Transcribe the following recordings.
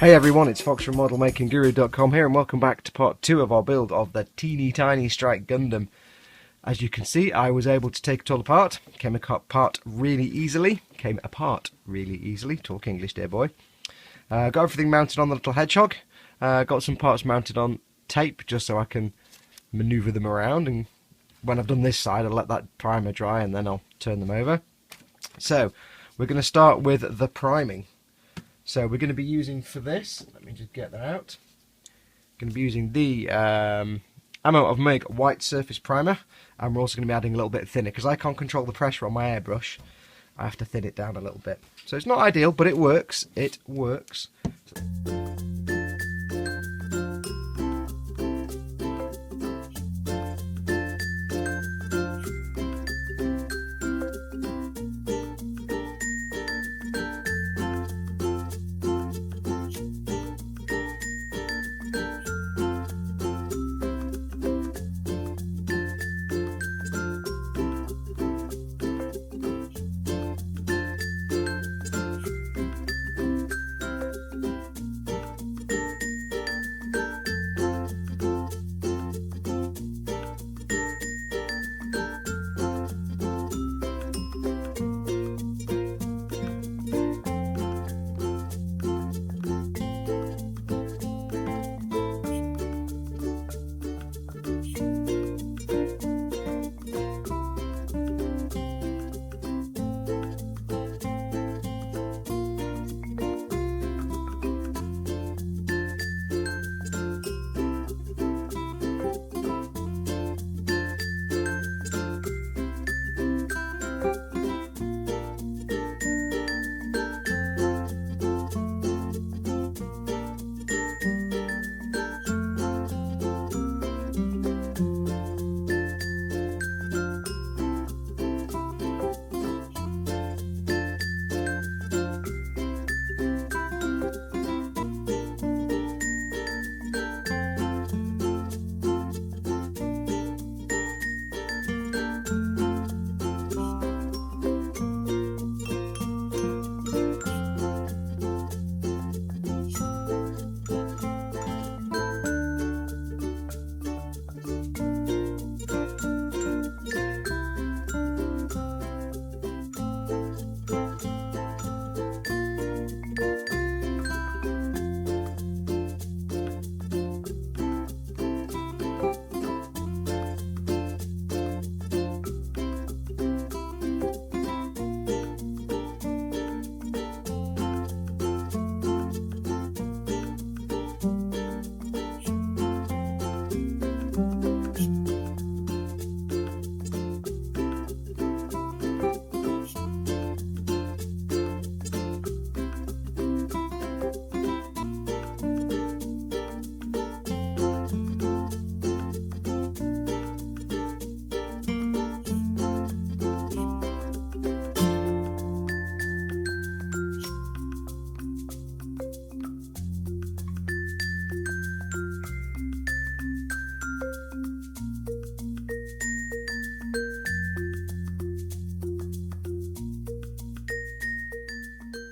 Hey everyone, it's Foxx from modelmakingguru.com here, and welcome back to part 2 of our build of the teey-tiny Strike Gundam. As you can see, I was able to take it all apart. Came apart really easily, talk English dear boy. Got everything mounted on the little hedgehog. Got some parts mounted on tape just so I can manoeuvre them around, and when I've done this side I'll let that primer dry and then I'll turn them over. So we're going to start with the priming. So we're going to be using for this, let me just get that out, going to be using the Ammo of Mig white surface primer, and we're also going to be adding a little bit thinner because I can't control the pressure on my airbrush. I have to thin it down a little bit. So it's not ideal, but it works. It works.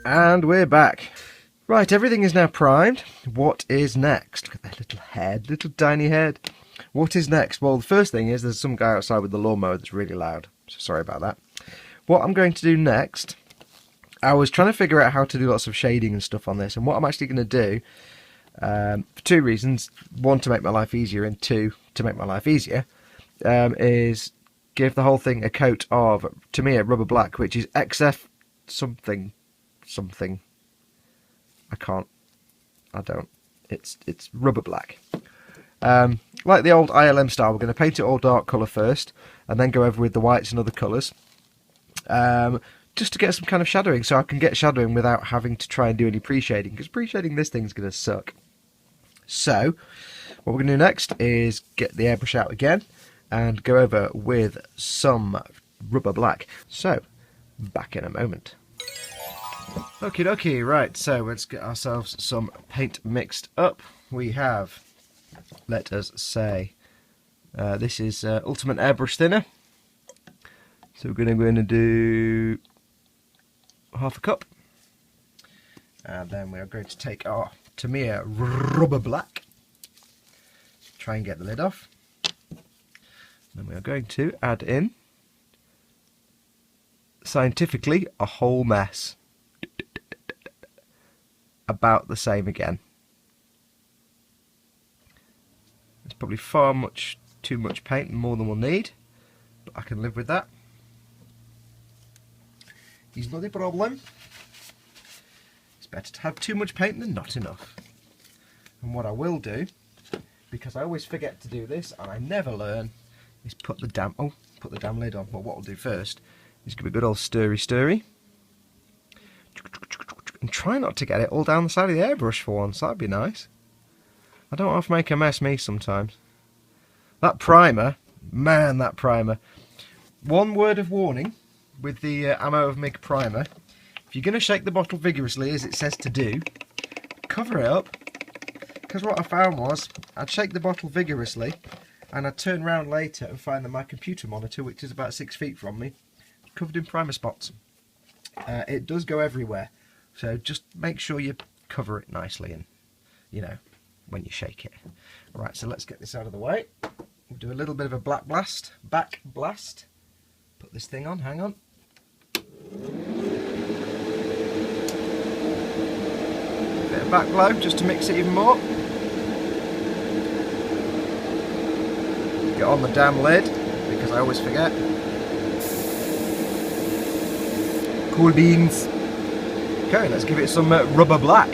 And we're back. Right, everything is now primed. What is next? Look at that little head, little tiny head. What is next? Well, the first thing is there's some guy outside with the lawnmower that's really loud. So sorry about that. What I'm going to do next, I was trying to figure out how to do lots of shading and stuff on this, and what I'm actually going to do, for two reasons. One, to make my life easier, and two, to make my life easier, is give the whole thing a coat of Tamiya rubber black, which is XF something. It's rubber black. Like the old ILM style, we're going to paint it all dark colour first, and then go over with the whites and other colours, just to get some kind of shadowing, so I can get shadowing without having to try and do any pre-shading, because pre-shading this thing's going to suck. So, what we're going to do next is get the airbrush out again, and go over with some rubber black. So, back in a moment. Okie dokie, right, so let's get ourselves some paint mixed up. We have, let us say, this is Ultimate Airbrush Thinner. So we're going to do half a cup. And then we are going to take our Tamiya rubber black. Try and get the lid off. Then we are going to add in, scientifically, a whole mess. About the same again. It's probably too much paint, more than we'll need, but I can live with that. It's not a problem. It's better to have too much paint than not enough. And what I will do, because I always forget to do this and I never learn, is put the damn lid on. Well, what we'll do first is give it a good old stirry. And try not to get it all down the side of the airbrush for once. That'd be nice. I don't have to make a mess me sometimes. That primer, man, that primer. One word of warning with the Ammo of Mig primer. If you're going to shake the bottle vigorously, as it says to do, cover it up. Because what I found was, I'd shake the bottle vigorously, and I'd turn around later and find that my computer monitor, which is about 6 feet from me, covered in primer spots. It does go everywhere. So just make sure you cover it nicely and, you know, when you shake it. Right, so let's get this out of the way. We'll do a little bit of a back blast. Put this thing on, hang on. A bit of back blow just to mix it even more. Get on the damn lid, because I always forget. Cool beans. Okay, let's give it some rubber black.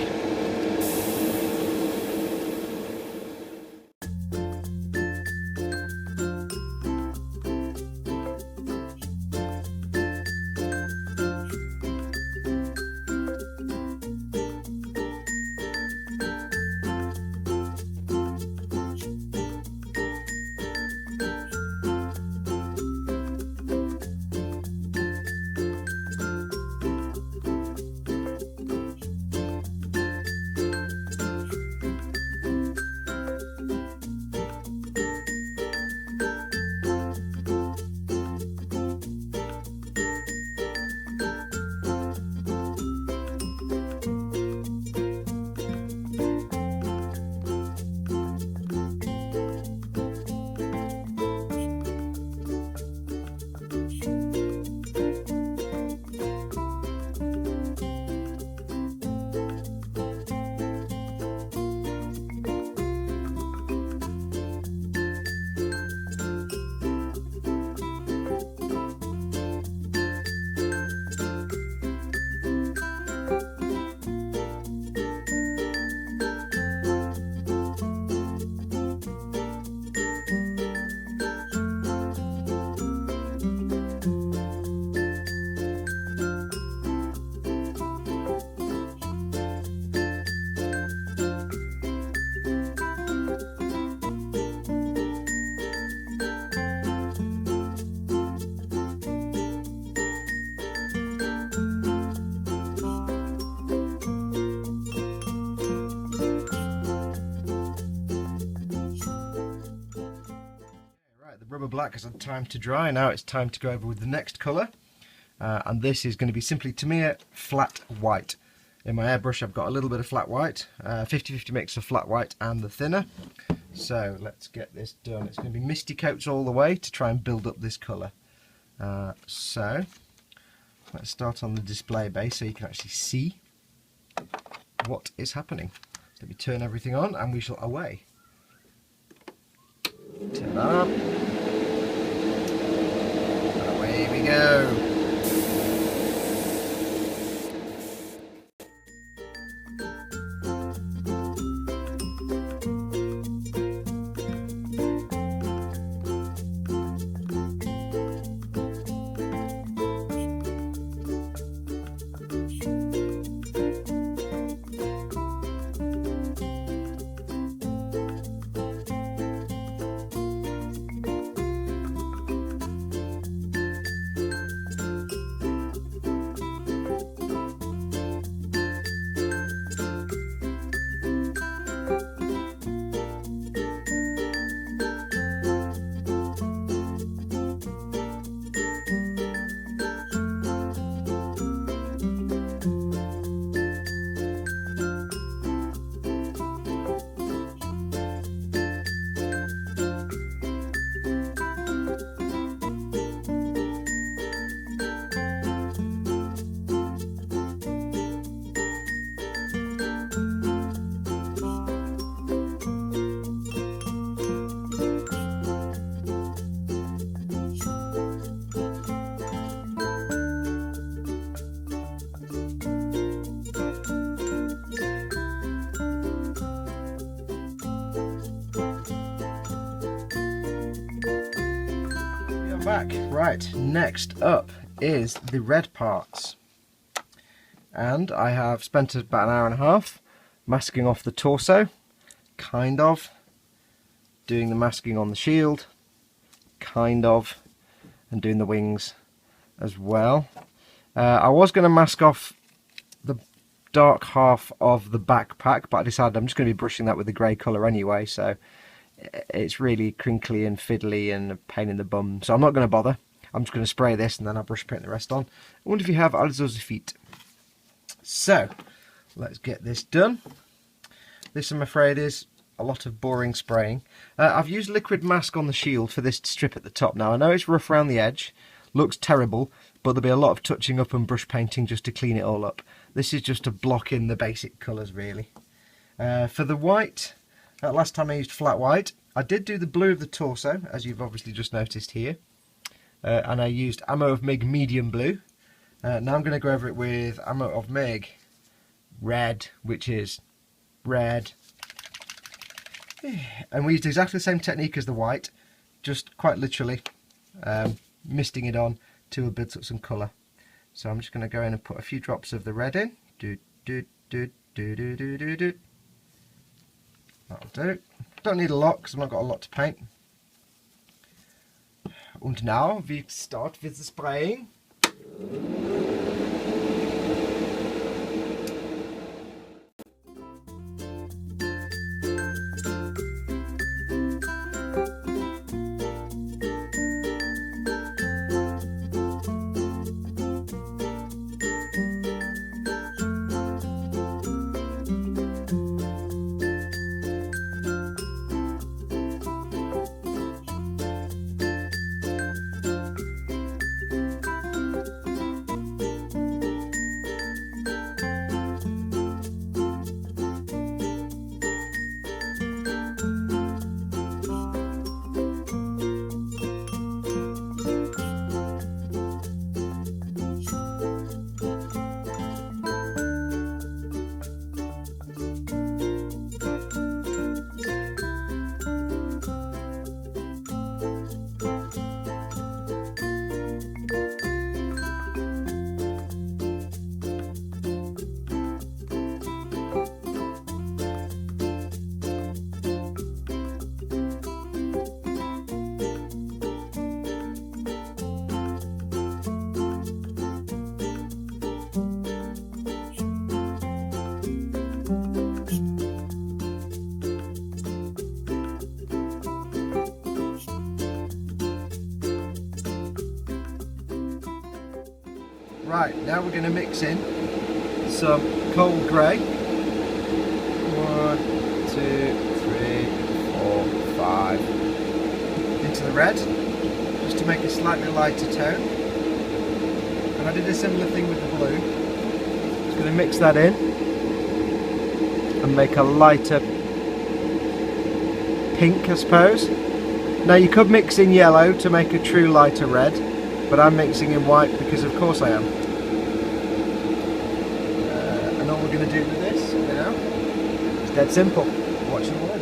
Rubber black has had time to dry. Now it's time to go over with the next colour, and this is going to be simply Tamiya flat white. In my airbrush I've got a little bit of flat white, 50-50 mix of flat white and the thinner. So let's get this done. It's going to be misty coats all the way to try and build up this colour. So let's start on the display base so you can actually see what is happening. Let me turn everything on and we shall away. Turn that on. And away we go. Back. Right, next up is the red parts. And I have spent about an hour and a half masking off the torso, kind of, doing the masking on the shield, kind of, and doing the wings as well. I was going to mask off the dark half of the backpack, but I decided I'm just going to be brushing that with the grey colour anyway, so it's really crinkly and fiddly and a pain in the bum, so I'm not going to bother. I'm just going to spray this and then I'll brush paint the rest on. I wonder if you have also the feet. So, let's get this done. This, I'm afraid, is a lot of boring spraying. I've used liquid mask on the shield for this strip at the top. Now, I know it's rough around the edge, looks terrible, but there'll be a lot of touching up and brush painting just to clean it all up. This is just to block in the basic colours, really. For the white, last time I used flat white. I did do the blue of the torso, as you've obviously just noticed here. And I used Ammo of MiG medium blue. Now I'm going to go over it with Ammo of MiG red, which is red. And we used exactly the same technique as the white, just quite literally misting it on till it builds up some colour. So I'm just going to go in and put a few drops of the red in. That'll do. Don't need a lot because I've not got a lot to paint. Und now we start with the spraying. Right, now we're going to mix in some cold grey. 1, 2, 3, 4, 5 into the red, just to make a slightly lighter tone. And I did a similar thing with the blue. Just going to mix that in and make a lighter pink, I suppose. Now you could mix in yellow to make a true lighter red, but I'm mixing in white because of course I am. And all we're going to do with this now is dead simple. Watch and learn.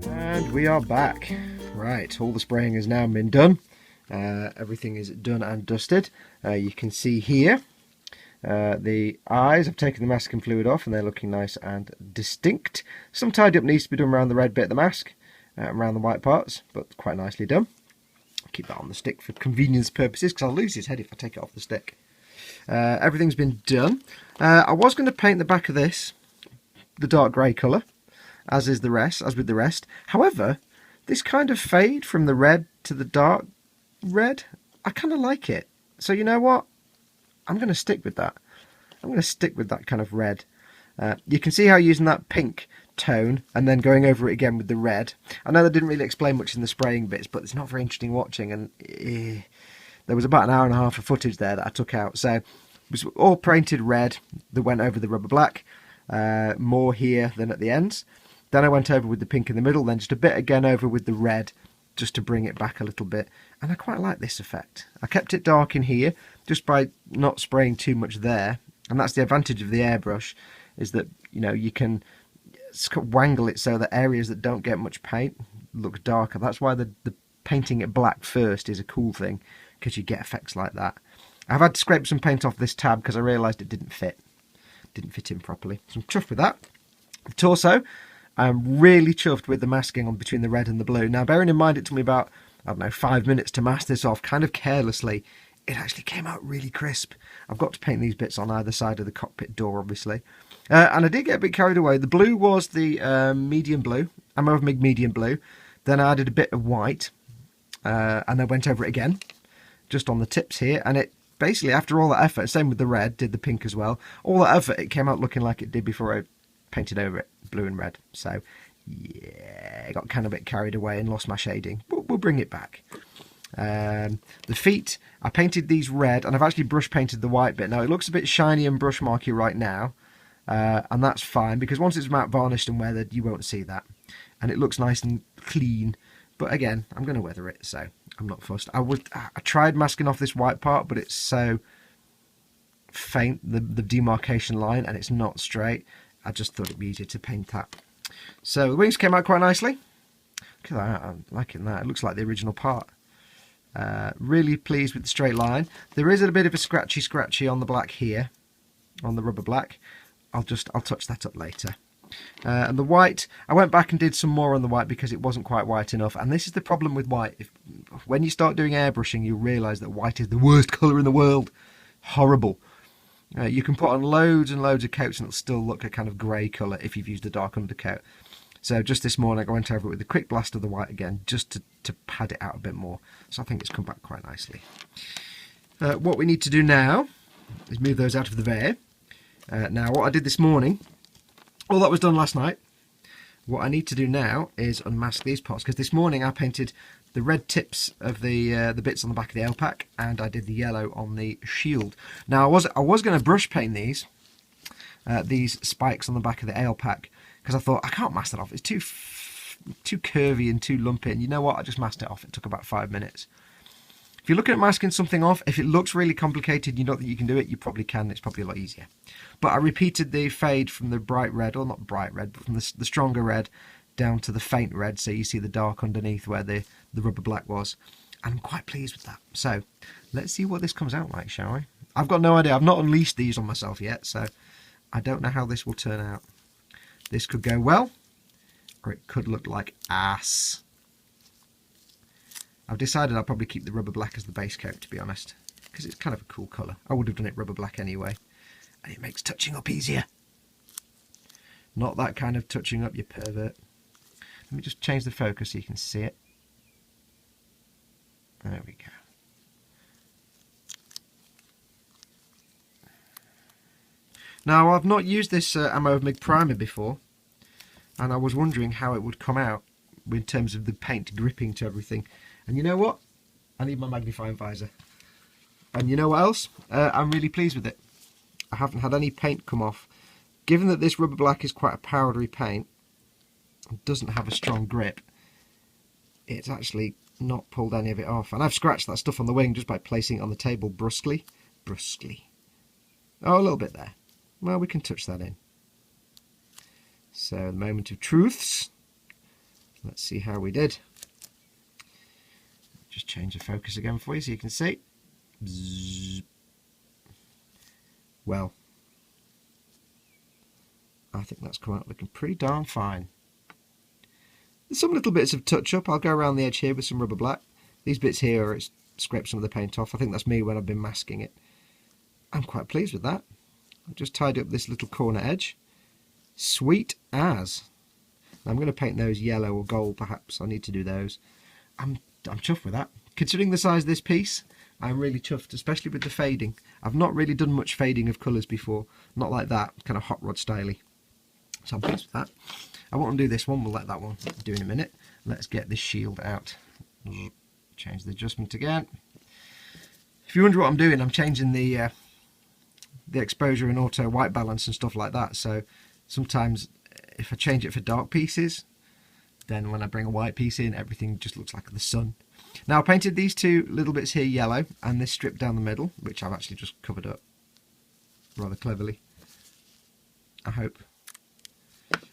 And we are back. Right, all the spraying has now been done. Everything is done and dusted. You can see here The eyes, I've taken the masking fluid off and they're looking nice and distinct. Some tidy up needs to be done around the red bit of the mask, around the white parts, but quite nicely done. Keep that on the stick for convenience purposes because I'll lose his head if I take it off the stick. Everything's been done. I was going to paint the back of this the dark grey colour, as with the rest. However, this kind of fade from the red to the dark red, I kind of like it. So you know what? I'm going to stick with that. I'm going to stick with that kind of red. You can see how using that pink tone and then going over it again with the red. I know that didn't really explain much in the spraying bits, but it's not very interesting watching, and there was about an hour and a half of footage there that I took out. So it was all painted red that went over the rubber black, more here than at the ends. Then I went over with the pink in the middle, then just a bit again over with the red, just to bring it back a little bit. And I quite like this effect. I kept it dark in here, just by not spraying too much there. And that's the advantage of the airbrush, is that, you know, you can wangle it so that areas that don't get much paint look darker. That's why the painting it black first is a cool thing, because you get effects like that. I've had to scrape some paint off this tab because I realised it didn't fit. Didn't fit in properly. So I'm chuffed with that. The torso, I'm really chuffed with the masking on between the red and the blue. Now, bearing in mind it took me about, I don't know, 5 minutes to mask this off, kind of carelessly, it actually came out really crisp. I've got to paint these bits on either side of the cockpit door, obviously. And I did get a bit carried away. The blue was the medium blue, AIRBRUSHING medium blue. Then I added a bit of white, and I went over it again, just on the tips here. And it basically, after all that effort, same with the red, did the pink as well. All that effort, it came out looking like it did before I painted over it, blue and red. So, yeah, I got kind of a bit carried away and lost my shading. But we'll bring it back. The feet, I painted these red, and I've actually brush painted the white bit. Now, it looks a bit shiny and brush marky right now. And that's fine, because once it's matte varnished and weathered, you won't see that. And it looks nice and clean. But again, I'm going to weather it, so I'm not fussed. I tried masking off this white part, but it's so faint, the demarcation line, and it's not straight. I just thought it'd be easier to paint that. So the wings came out quite nicely. Look at that, I'm liking that. It looks like the original part. Really pleased with the straight line. There is a bit of a scratchy on the black here, on the rubber black. I'll touch that up later. And the white, I went back and did some more on the white because it wasn't quite white enough. And this is the problem with white. When you start doing airbrushing, you'll realise that white is the worst colour in the world. Horrible. You can put on loads and loads of coats and it'll still look a kind of grey colour if you've used a dark undercoat. So just this morning I went over it with a quick blast of the white again, just to pad it out a bit more. So I think it's come back quite nicely. What we need to do now is move those out of the way. Now, what I did this morning, all that was done last night. What I need to do now is unmask these parts, because this morning I painted the red tips of the bits on the back of the Aile pack, and I did the yellow on the shield. Now, I was going to brush paint these spikes on the back of the Aile pack, because I thought I can't mask that off. It's too curvy and too lumpy. And you know what? I just masked it off. It took about 5 minutes. If you're looking at masking something off, if it looks really complicated, you know that you can do it, you probably can. It's probably a lot easier. But I repeated the fade from the bright red, or not bright red, but from the stronger red down to the faint red, so you see the dark underneath where the rubber black was. And I'm quite pleased with that. So let's see what this comes out like, shall we? I've got no idea. I've not unleashed these on myself yet, so I don't know how this will turn out. This could go well, or it could look like ass. I've decided I'll probably keep the rubber black as the base coat, to be honest, because it's kind of a cool colour. I would have done it rubber black anyway, and it makes touching up easier. Not that kind of touching up, you pervert. Let me just change the focus so you can see it. There we go. Now, I've not used this AIRBRUSHING primer before, and I was wondering how it would come out in terms of the paint gripping to everything. And you know what? I need my magnifying visor. And you know what else? I'm really pleased with it. I haven't had any paint come off. Given that this rubber black is quite a powdery paint, it doesn't have a strong grip, it's actually not pulled any of it off. And I've scratched that stuff on the wing just by placing it on the table brusquely. Oh, a little bit there. Well, we can touch that in. So, the moment of truths. Let's see how we did. Just change the focus again for you so you can see. Bzzz. well, I think that's come out looking pretty darn fine. There's some little bits of touch up. I'll go around the edge here with some rubber black. These bits here, it's scraped some of the paint off. I think that's me when I've been masking it. I'm quite pleased with that. I've just tied up this little corner edge. Sweet as. Now I'm going to paint those yellow or gold perhaps. I need to do those. I'm chuffed with that. Considering the size of this piece, I'm really chuffed, especially with the fading. I've not really done much fading of colours before. Not like that, kind of hot rod styly. So I'm pleased with that. I won't undo this one, we'll let that one do in a minute. Let's get this shield out. Change the adjustment again. If you wonder what I'm doing, I'm changing the exposure and auto white balance and stuff like that. So sometimes if I change it for dark pieces, then when I bring a white piece in, everything just looks like the sun. Now I painted these two little bits here yellow and this strip down the middle, which I've actually just covered up rather cleverly, I hope.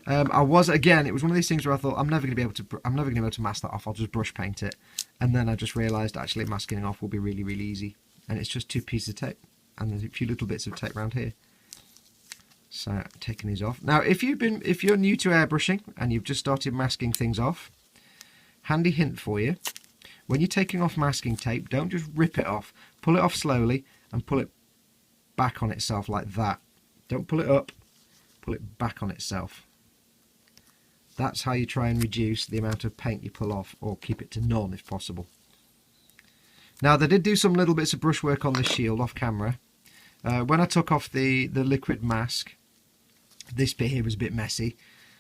It was one of these things where I thought I'm never going to be able to mask that off. I'll just brush paint it, and then I just realised actually masking it off will be really, really easy. And it's just 2 pieces of tape, and there's a few little bits of tape around here. So I'm taking these off now. If you're new to airbrushing and you've just started masking things off, handy hint for you: when you're taking off masking tape, don't just rip it off. Pull it off slowly and pull it back on itself like that. Don't pull it up. Pull it back on itself. That's how you try and reduce the amount of paint you pull off, or keep it to none if possible. Now they did do some little bits of brushwork on this shield off camera. When I took off the liquid mask, this bit here was a bit messy,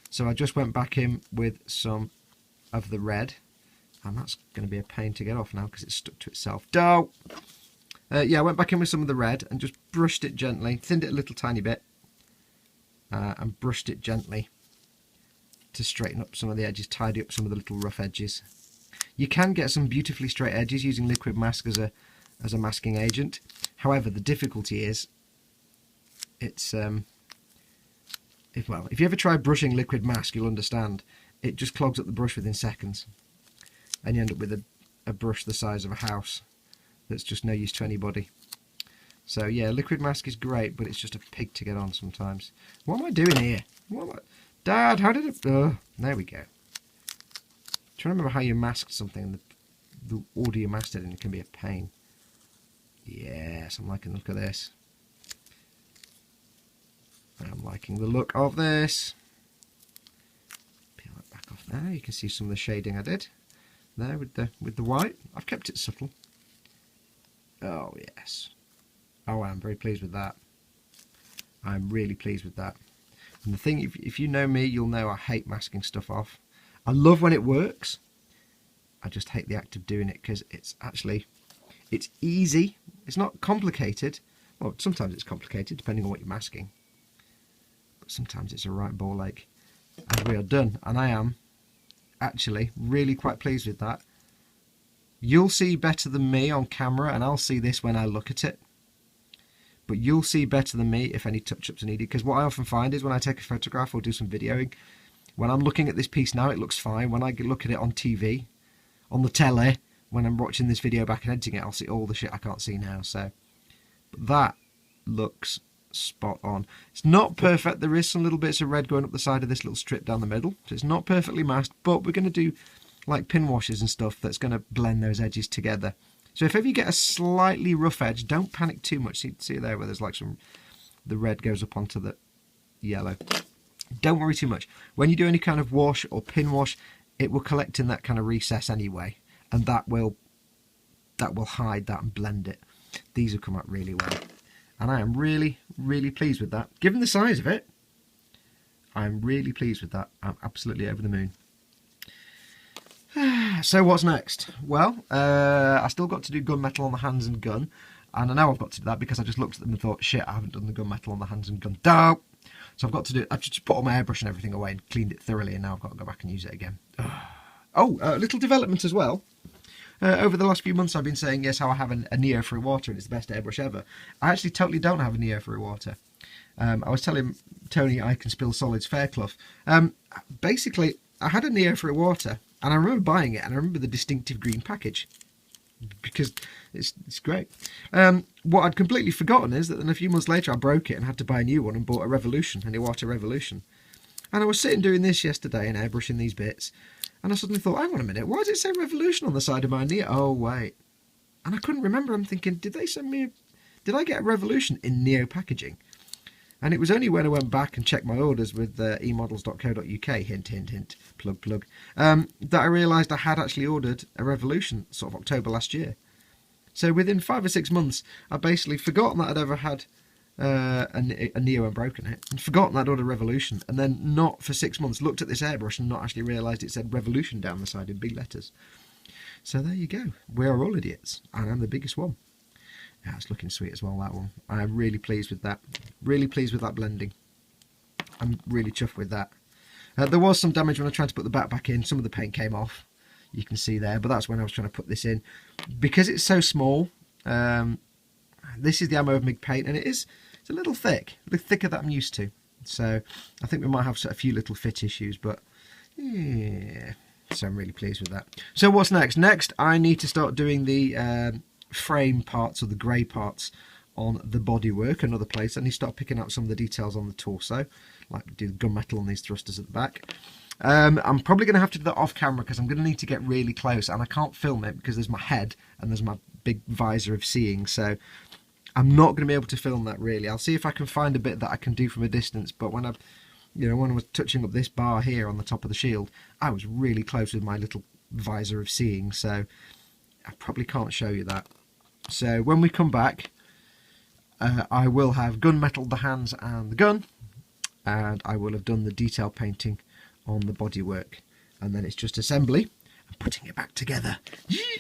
so I just went back in with some of the red, and that's going to be a pain to get off now because it's stuck to itself. Yeah, I went back in with some of the red and just brushed it gently, thinned it a little tiny bit. And brushed it gently to straighten up some of the edges, tidy up some of the little rough edges. You can get some beautifully straight edges using liquid mask as a masking agent. However, the difficulty is, it's if you ever try brushing liquid mask, you'll understand it just clogs up the brush within seconds, and you end up with a brush the size of a house that's just no use to anybody. So yeah, liquid mask is great, but it's just a pig to get on sometimes. What am I doing here? Dad, how did it... there we go. I'm trying to remember how you masked something, and the order you masked it in can be a pain. Yes, I'm liking the look of this. I'm liking the look of this. Peel that back off there. You can see some of the shading I did there with the white. I've kept it subtle. Oh yes. Oh, I'm very pleased with that. I'm really pleased with that. And the thing, if you know me, you'll know I hate masking stuff off. I love when it works. I just hate the act of doing it because it's easy. It's not complicated. Well, sometimes it's complicated depending on what you're masking. But sometimes it's a right ball ache. And we are done. And I am actually really quite pleased with that. You'll see better than me on camera, and I'll see this when I look at it. But you'll see better than me if any touch-ups are needed, because what I often find is when I take a photograph or do some videoing, when I'm looking at this piece now, it looks fine. When I look at it on TV, on the telly, when I'm watching this video back and editing it, I'll see all the shit I can't see now. So, but that looks spot on. It's not perfect. There is some little bits of red going up the side of this little strip down the middle, so it's not perfectly masked, but we're going to do like pin washes and stuff that's going to blend those edges together. So if ever you get a slightly rough edge, don't panic too much. See there where there's like the red goes up onto the yellow. Don't worry too much. When you do any kind of wash or pin wash, it will collect in that kind of recess anyway, and that will hide that and blend it. These will come out really well, and I am really, really pleased with that. Given the size of it, I'm really pleased with that. I'm absolutely over the moon. So what's next? Well, I still got to do gunmetal on the hands and gun, and I know I've got to do that because I just looked at them and thought, shit, I haven't done the gunmetal on the hands and gun. No! So I've got to do it. I've just put all my airbrush and everything away and cleaned it thoroughly, and now I've got to go back and use it again. Oh, a little development as well. Over the last few months I've been saying, yes, how I have a Neo through water and it's the best airbrush ever. I actually totally don't have a Neo through water. I was telling Tony I can spill solids Fairclough. Basically, I had a Neo through water, and I remember buying it, and I remember the distinctive green package. because it's great. What I'd completely forgotten is that then a few months later I broke it and had to buy a new one and bought a Revolution, an Iwata Revolution. And I was sitting doing this yesterday and airbrushing these bits, and I suddenly thought, hang on a minute, why does it say Revolution on the side of my Neo? Oh, wait. And I couldn't remember. I'm thinking, did I get a Revolution in Neo packaging? And it was only when I went back and checked my orders with emodels.co.uk, hint, hint, hint, plug, plug, that I realised I had actually ordered a Revolution sort of October last year. So within 5 or 6 months, I'd basically forgotten that I'd ever had a Neo and broken it, and forgotten that I'd ordered a Revolution, and then not for 6 months looked at this airbrush and not actually realised it said Revolution down the side in big letters. So there you go. We are all idiots, and I'm the biggest one. Yeah, it's looking sweet as well, that one. I'm really pleased with that. Really pleased with that blending. I'm really chuffed with that. There was some damage when I tried to put the back in. Some of the paint came off. You can see there, but that's when I was trying to put this in. Because it's so small, this is the Ammo of MIG paint, and it's a little thick. A little thicker than I'm used to. So I think we might have a few little fit issues, but yeah. So I'm really pleased with that. So what's next? Next, I need to start doing the frame parts, or the grey parts, on the bodywork. Another place I need to start picking out some of the details on the torso, like do the gunmetal on these thrusters at the back. I'm probably going to have to do that off camera because I'm going to need to get really close, and I can't film it because there's my head and there's my big visor of seeing, so I'm not going to be able to film that really. I'll see if I can find a bit that I can do from a distance, but when I was touching up this bar here on the top of the shield, I was really close with my little visor of seeing, so I probably can't show you that. So when we come back, I will have gunmetaled the hands and the gun, and I will have done the detail painting on the bodywork, and then it's just assembly and putting it back together,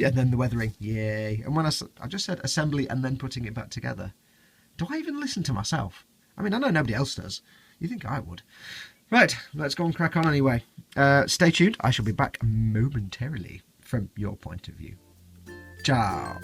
and then the weathering, yay. And when I just said assembly and then putting it back together, do I even listen to myself? I mean, I know nobody else does. You think I would. Right, let's go and crack on anyway. Stay tuned, I shall be back momentarily from your point of view. Ciao.